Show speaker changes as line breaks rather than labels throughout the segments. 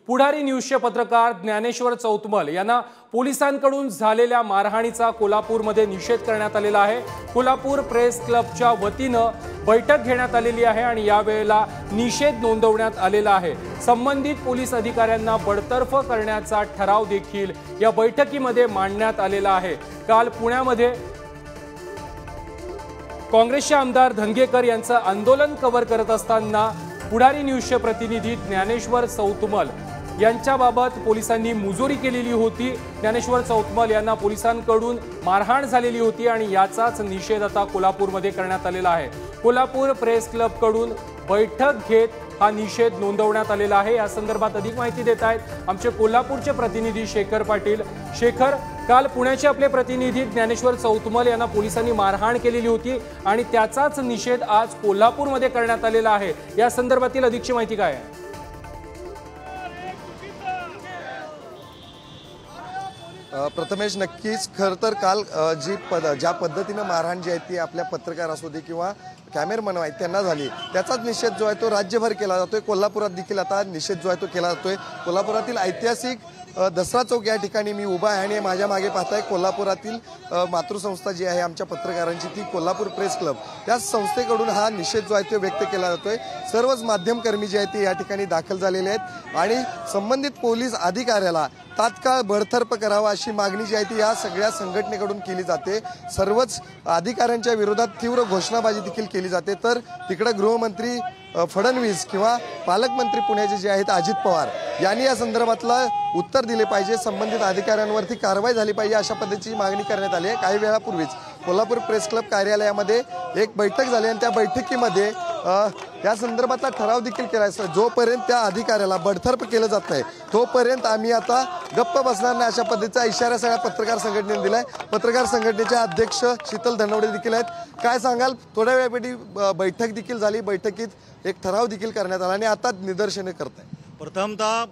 पुढारी न्यूजचे पत्रकार ज्ञानेश्वर चौतमल यांना पोलिसांकडून झालेल्या मारहाणीचा कोल्हापूरमध्ये निषेध करण्यात आलेला आहे। कोल्हापूर प्रेस क्लबच्या वतीने बैठक घेण्यात आलेली आहे आणि या वेळेला निषेध नोंदवण्यात आलेला आहे। संबंधित पोलीस अधिकाऱ्यांना बडतर्फ करण्याचा ठराव देखील या बैठकीमध्ये मांडण्यात आलेला आहे। काल पुण्यामध्ये काँग्रेसचे आमदार धंगेकर यांचं आंदोलन कव्हर करत असताना पुढारी न्यूजचे प्रतिनिधी ज्ञानेश्वर चौतमल यांच्याबाबत पोलिसांनी मुजोरी केलेली होती। ज्ञानेश्वर चौतमल यांना पोलिसांकडून मारहाण झालेली होती आणि याचाच निषेध आता कोल्हापूरमध्ये करण्यात आलेला आहे। कोल्हापूर प्रेस क्लबकडून बैठक घेत हा निषेध नोंदवण्यात आलेला आहे। या संदर्भात अधिक माहिती देत आहेत आमचे कोल्हापूरचे प्रतिनिधी शेखर पाटील। शेखर, काल पुण्याचे आपले प्रतिनिधी ज्ञानेश्वर चौतमल यांना पोलिसांनी मारहाण केलेली होती आणि त्याचाच निषेध आज कोल्हापूरमध्ये करण्यात आलेला आहे। या संदर्भातील अधिकची माहिती काय आहे?
प्रथमेश, नक्कीच खरं तर काल ज्या पद्धतीने मारहाण जी आहे ती आपल्या पत्रकार असू दे किंवा कॅमेरामन आहेत त्यांना झाली, त्याचाच निषेध जो आहे तो राज्यभर केला जातोय। कोल्हापुरात देखील आता निषेध जो आहे तो केला जातोय। कोल्हापुरातील ऐतिहासिक दसरा चौक या ठिकाणी मी उभा आहे आणि माझ्या मागे पाहताय कोल्हापुरातील मातृसंस्था जी आहे आमच्या पत्रकारांची, ती कोल्हापूर प्रेस क्लब, त्या संस्थेकडून हा निषेध जो आहे तो व्यक्त केला जातोय। सर्वच माध्यमकर्मी जे आहेत ते या ठिकाणी दाखल झालेले आहेत आणि संबंधित पोलीस अधिकाऱ्याला तात्काळ बडतर्फ करावा अशी मागणी जी आहे ती या सगळ्या संघटनेकडून केली जाते। सर्वच अधिकाऱ्यांच्या विरोधात तीव्र घोषणाबाजी देखील केली जाते। तर तिकडे गृहमंत्री फडणवीस किंवा पालकमंत्री पुण्याचे जे आहेत अजित पवार यांनी या संदर्भातला उत्तर दिले पाहिजे, संबंधित अधिकाऱ्यांवरती कारवाई झाली पाहिजे अशा पद्धतीची मागणी करण्यात आली आहे। काही वेळापूर्वीच कोल्हापूर प्रेस क्लब कार्यालयामध्ये एक बैठक झाली आणि त्या बैठकीमध्ये या संदर्भातला ठराव देखील केला आहे। जोपर्यंत त्या अधिकाऱ्याला बडतर्फ केलं जात नाही तोपर्यंत आम्ही आता गप्प बसणार नाही अशा पद्धतीचा इशारा सगळ्या पत्रकार संघटनेने दिलाय। पत्रकार संघटनेचे अध्यक्ष शीतल धनवडे देखील आहेत। काय सांगाल? थोड्या वेळापूर्वी बैठक देखील झाली, बैठकीत एक ठराव देखील करण्यात आला आणि आता निदर्शने करताय।
प्रथमतः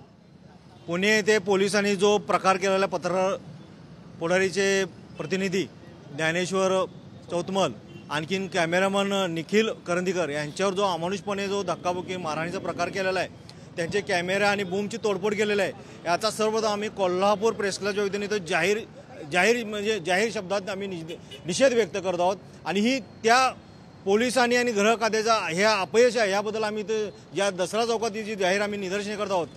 पुणे येथे पोलिसांनी जो प्रकार केलेला पत्रकार पुढारीचे प्रतिनिधी ज्ञानेश्वर चौतमल, आणखीन कॅमेरामन निखिल करंदीकर यांच्यावर जो अमानुषपणे जो धक्काबुक्की मारहाणीचा प्रकार केलेला आहे, त्यांचे कॅमेरा आणि बूमची तोडफोड केलेला आहे, याचा सर्वदा आम्ही कोल्हापूर प्रेस क्लबच्या वतीने तो जाहीर शब्दात आम्ही निषेध व्यक्त करत आहोत। आणि ही त्या पोलिसांनी आणि गृह खात्याचा हे अपयश आहे याबद्दल आम्ही या दसरा चौकात जी जाहीर आम्ही निदर्शने करत आहोत।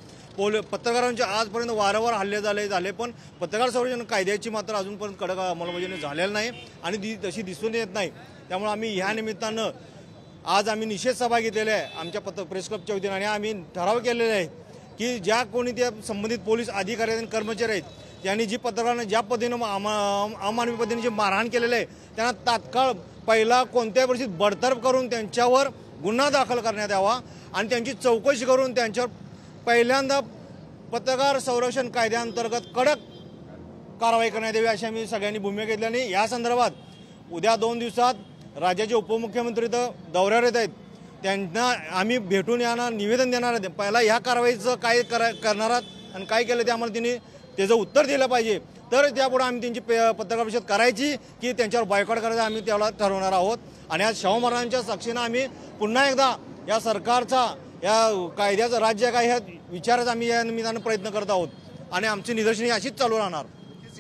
पत्रकारांचे आजपर्यंत वारंवार हल्ले झाले पण पत्रकार संरक्षण कायद्याची मात्र अजूनपर्यंत कडक अंमलबजावणी झालेली नाही आणि तशी दिसून येत नाही। त्यामुळे आम्ही ह्या निमित्तानं आज आम्ही निषेध सभा घेतलेली आहे आमच्या प्रेस क्लबच्या वतीने आणि आम्ही ठराव केलेला आहे की ज्या कोणी त्या संबंधित पोलीस अधिकारी आणि कर्मचारी आहेत त्यांनी जी पत्रकारांना ज्या पद्धतीनं अमानवी पद्धतीने जे मारहाण केलेलं आहे त्यांना तात्काळ पहिला कोणत्याही परिस्थितीत बडतर्फ करून त्यांच्यावर गुन्हा दाखल करण्यात यावा आणि त्यांची चौकशी करून त्यांच्यावर पहिल्यांदा पत्रकार संरक्षण कायद्याअंतर्गत कडक कारवाई करण्यात यावी अशी आम्ही सगळ्यांनी भूमिका घेतली। आणि या संदर्भात उद्या 2 दिवसात राज्याचे उपमुख्यमंत्री दौऱ्यावर येत आहेत, त्यांना आम्ही भेटून यांना निवेदन देणार आहे। पहिला ह्या कारवाईचं काय करणार आणि काय केलं ते आम्हाला त्यांनी त्याचं उत्तर दिलं पाहिजे, तर त्यापुढे आम्ही त्यांची पत्रकार परिषद करायची की त्यांच्यावर बायकॉट करायचं आम्ही त्याला ठरवणार आहोत। आणि आज शाहू महाराजांच्या साक्षीनं आम्ही पुन्हा एकदा या सरकारचा या कायद्याचं राज्य काय ह्या विचाराचा आम्ही या निमित्तानं प्रयत्न करत आहोत आणि आमची निदर्शने अशीच चालू राहणार।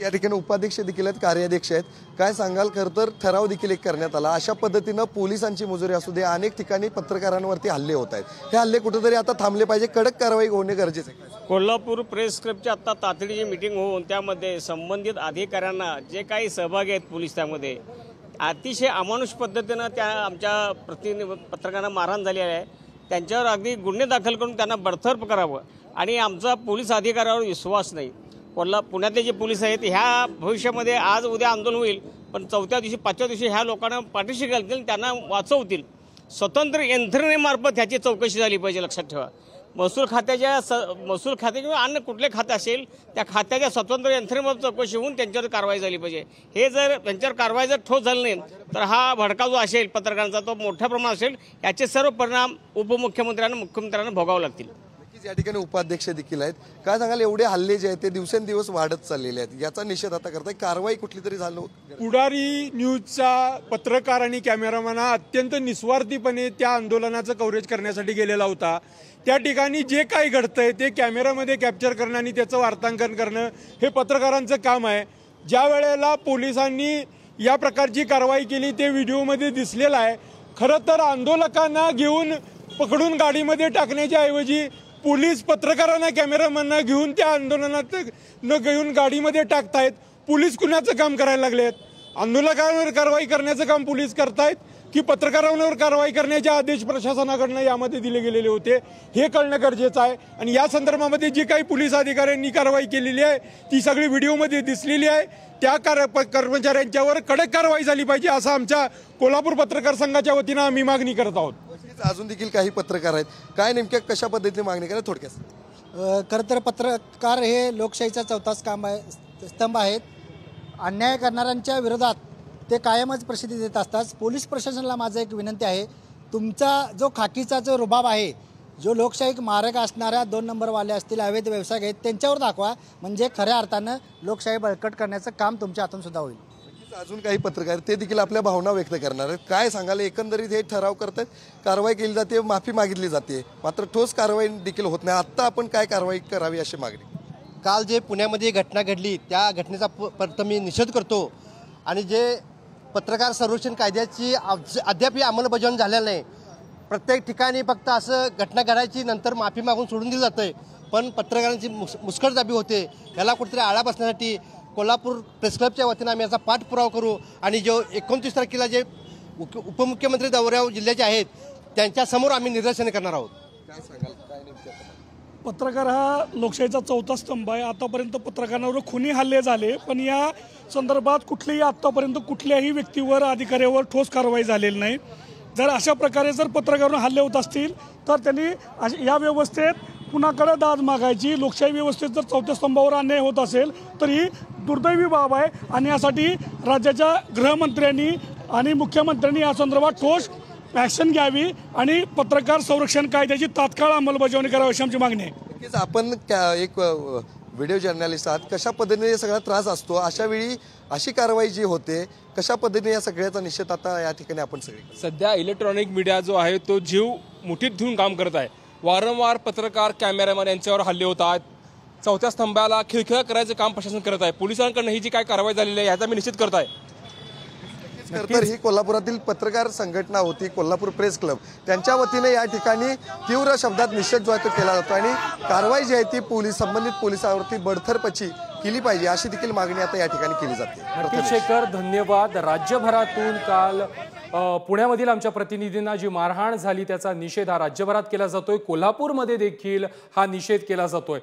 या ठिकाणी उपाध्यक्ष देखील आहेत, कार्याध्यक्ष आहेत। काय सांगाल? खरं तर ठराव देखील एक करण्यात आला, अशा पद्धतीनं पोलिसांची मुजोरी असू दे, अनेक ठिकाणी पत्रकारांवरती हल्ले होत आहेत, हे हल्ले कुठेतरी आता थांबले पाहिजे, कडक कारवाई होणे गरजेचे आहे।
कोल्हापूर प्रेस क्लबची आता तातडीची मीटिंग होऊन त्यामध्ये संबंधित अधिकाऱ्यांना जे काही सहभागी आहेत पोलीस त्यामध्ये अतिशय अमानुष पद्धतीनं त्या आमच्या पत्रकारांना मारहाण झाली आहे, त्यांच्यावर अगदी गुन्हे दाखल करून त्यांना बडतर्फ करावं आणि आमचा पोलीस अधिकाऱ्यावर विश्वास नाही। पुण्यातले जे पोलीस आहेत ह्या भविष्यामध्ये आज उद्या आंदोलन होईल पण 4थ्या दिवशी 5व्या दिवशी ह्या लोकांना पाठीशी घालतील, त्यांना वाचवतील। स्वतंत्र यंत्रणेमार्फत ह्याची चौकशी झाली पाहिजे। लक्षात ठेवा, महसूल खाते किंवा अन्य कुठले खाते असेल त्या खात्याच्या स्वतंत्र यंत्रणेमार्फत चौकशी होऊन त्यांच्यावर कारवाई झाली पाहिजे। हे जर त्यांच्यावर कारवाई जर ठोस झाली नाही तर हा भडका जो असेल पत्रकारांचा तो मोठ्या प्रमाणात असेल, याचे सर्व परिणाम उपमुख्यमंत्र्यांना मुख्यमंत्र्यांना भोगावे लागतील।
या ठिकाणी उपाध्यक्ष देखील आहेत. काय सांगाल, एवढे हल्ले जे आहेत ते दिवसेंदिवस वाढत चाललेले आहेत, याचा निषेध आता करताय, कारवाई कुठली तरी झालं?
पुढारी न्यूजचा पत्रकार आणि कॅमेरामॅन हा अत्यंत निस्वार्थीपणे त्या आंदोलनाचं कव्हरेज करण्यासाठी गेलेला होता. त्या ठिकाणी जे काही घडतंय ते कॅमेरामध्ये कॅप्चर करणं आणि त्याचं वार्तांकन करणं हे पत्रकारांचं काम आहे. ज्या वेळेला पोलिसांनी या प्रकारची कारवाई केली ते व्हिडिओमध्ये दिसलेलं आहे. खरं तर आंदोलकांना घेऊन पकडून गाडीमध्ये टाकण्याच्या ऐवजी पोलीस पत्रकारांना कॅमेरामॅनना घेऊन त्या आंदोलनात न घेऊन गाडीमध्ये टाकतायत. पोलीस कुणाचं काम करायला लागलेत? आंदोलकांवर कारवाई करण्याचं काम पोलीस करतायत की पत्रकारांवर कारवाई करण्याचे आदेश प्रशासनाकडनं यामध्ये दिले गेलेले होते, हे कळणं गरजेचं आहे. आणि या संदर्भामध्ये जी काही पोलीस अधिकाऱ्यांनी कारवाई केलेली आहे ती सगळी व्हिडिओमध्ये दिसलेली आहे. त्या कर्मचाऱ्यांच्यावर कडक कारवाई झाली पाहिजे असं आमच्या कोल्हापूर पत्रकार संघाच्या वतीनं आम्ही मागणी करत आहोत.
अजून देखील काही पत्रकार आहेत, काय नेमक्या कशा पद्धतीने मागणी करा थोडक्यात?
खरं तर पत्रकार हे लोकशाहीचा चौथा स्तंभ आहेत. अन्याय करणाऱ्यांच्या विरोधात ते कायमच प्रसिद्धी देत असतात. पोलीस प्रशासनाला माझं एक विनंती आहे, तुमचा जो खाकीचा जो रुबाब आहे, जो लोकशाही मारक असणाऱ्या 2 नंबरवाले असतील, अवैध व्यवसाय आहेत, त्यांच्यावर दाखवा. म्हणजे खऱ्या अर्थानं लोकशाही बळकट करण्याचं काम तुमच्या हातून सुद्धा होईल.
अजून काही पत्रकार ते देखील आपल्या भावना व्यक्त करणार आहेत. काय सांगाल, एकंदरीत हे ठराव करतात, कारवाई केली जाते, माफी मागितली जाते, मात्र ठोस कारवाई देखील होत नाही. आत्ता आपण काय कारवाई करावी अशी मागणी?
काल जे पुण्यामध्ये घटना घडली त्या घटनेचा प्रथम मी निषेध करतो. आणि जे पत्रकार संरक्षण कायद्याची अद्यापही अंमलबजावणी झालेली नाही. प्रत्येक ठिकाणी फक्त असं घटना घडायची नंतर माफी मागून सोडून दिलं जातंय, पण पत्रकारांची मुस्कटदाबी होते. याला कुठेतरी आळा बसण्यासाठी कोल्हापूर प्रेस क्लबच्या वतीनं आम्ही याचा पाठपुरावा करू. आणि जो 29 तारखेला जे उपमुख्यमंत्री दौऱ्यावर जिल्ह्याचे आहेत त्यांच्यासमोर आम्ही निदर्शने करणार आहोत.
काय सांगाल, काय नेमक्या?
पत्रकार हा लोकशाहीचा चौथा स्तंभ आहे. आतापर्यंत पत्रकारांवर खुनी हल्ले झाले, पण या संदर्भात आतापर्यंत कुठल्याही व्यक्तीवर, अधिकाऱ्यावर ठोस कारवाई झालेली नाही. जर अशा प्रकारे जर पत्रकारांवर हल्ले होत असतील तर त्यांनी या व्यवस्थेत कुणाकडे दाद मागायची. लोकशाही व्यवस्थेत जर चौथ्या स्तंभावर अन्याय होत असेल तर ही दुर्दैवी बाब आहे. आणि यासाठी राज्याच्या गृहमंत्र्यांनी आणि मुख्यमंत्र्यांनी या संदर्भात ठोस ॲक्शन घ्यावी आणि पत्रकार संरक्षण कायद्याची तात्काळ अंमलबजावणी करावी अशी आमची मागणी आहे.
नक्कीच आपण एक व्हिडिओ जर्नलिस्ट आहात, कशा पद्धतीने सगळा त्रास असतो, अशा वेळी अशी कारवाई जी होते, कशा पद्धतीने या सगळ्याचा निषेध आता या ठिकाणी आपण सगळे?
सध्या इलेक्ट्रॉनिक मीडिया जो आहे तो जीव मुठीत घेऊन काम करत आहे. वारंवार पत्रकार, कॅमेरामॅन यांच्यावर हल्ले होतात. चौथ्या स्तंभाला खिळखिळा करायचं काम प्रशासन करत आहे. पोलिसांकडनं ही जी काय कारवाई झालेली आहे याचा मी निषेध करत आहे.
तर ही कोल्हापुरातील पत्रकार संघटना होती, कोल्हापूर प्रेस क्लब, त्यांच्या वतीने या ठिकाणी तीव्र शब्दात निषेध जो आहे तो केला जातो आणि कारवाई जी आहे ती संबंधित पोलिसांवरती बडतर्फची केली पाहिजे अशी देखील मागणी आता या ठिकाणी केली जाते.
नक्कीच शेखर, धन्यवाद. राज्यभरातून काल पुण्यामधील आमच्या प्रतिनिधींना जी मारहाण झाली त्याचा निषेध हा राज्यभरात केला जातोय. कोल्हापूरमध्ये देखील हा निषेध केला जातोय.